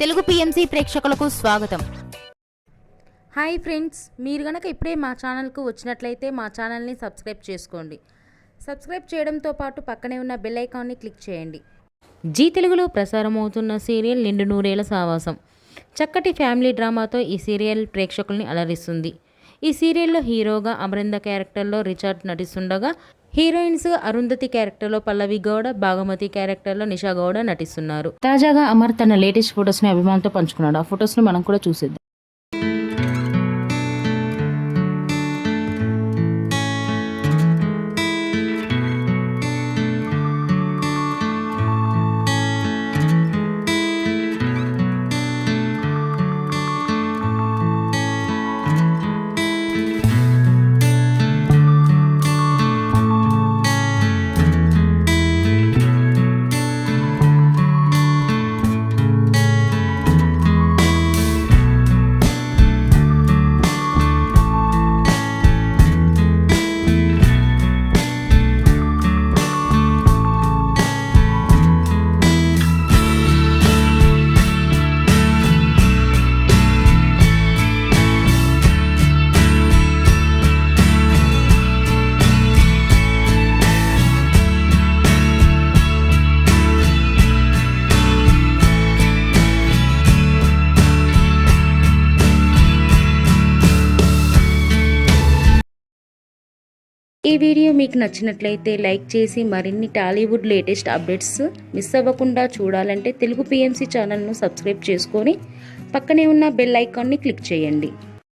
Telugu PMC ప్రేక్షకులకు స్వాగతం. Hi friends, మీరు గనక ఇప్పుడే మా ఛానల్కు వచ్చినట్లయితే మా ఛానల్ని సబ్స్క్రైబ్ చేసుకోండి. సబ్స్క్రైబ్ చేయడంతో పాటు పక్కనే ఉన్న బెల్ ఐకాన్ని క్లిక్ చేయండి. జీ తెలుగులో ప్రసారమవుతున్న సీరియల్ నిండు నూరేళ్ల సావాసం చక్కటి ఫ్యామిలీ డ్రామాతో ఈ సీరియల్ ప్రేక్షకుల్ని అలరిస్తుంది. ఈ సీరియల్లో హీరోగా అమరింద క్యారెక్టర్లో రిచర్డ్ నటిస్తుండగా, హీరోయిన్స్ అరుంధతి క్యారెక్టర్లో పల్లవి గౌడ, భాగమతి క్యారెక్టర్లో నిషా గౌడ నటిస్తున్నారు. తాజాగా అమర్ తన లేటెస్ట్ ఫొటోస్ని అభిమానులతో పంచుకున్నాడు. ఆ ఫొటోస్ని మనం కూడా చూసేద్దాం. ఈ వీడియో మీకు నచ్చినట్లయితే లైక్ చేసి మరిన్ని టాలీవుడ్ లేటెస్ట్ అప్డేట్స్ మిస్ అవ్వకుండా చూడాలంటే తెలుగు పిఎంసి ఛానల్ను సబ్స్క్రైబ్ చేసుకొని పక్కనే ఉన్న బెల్ ఐకాన్ని క్లిక్ చేయండి.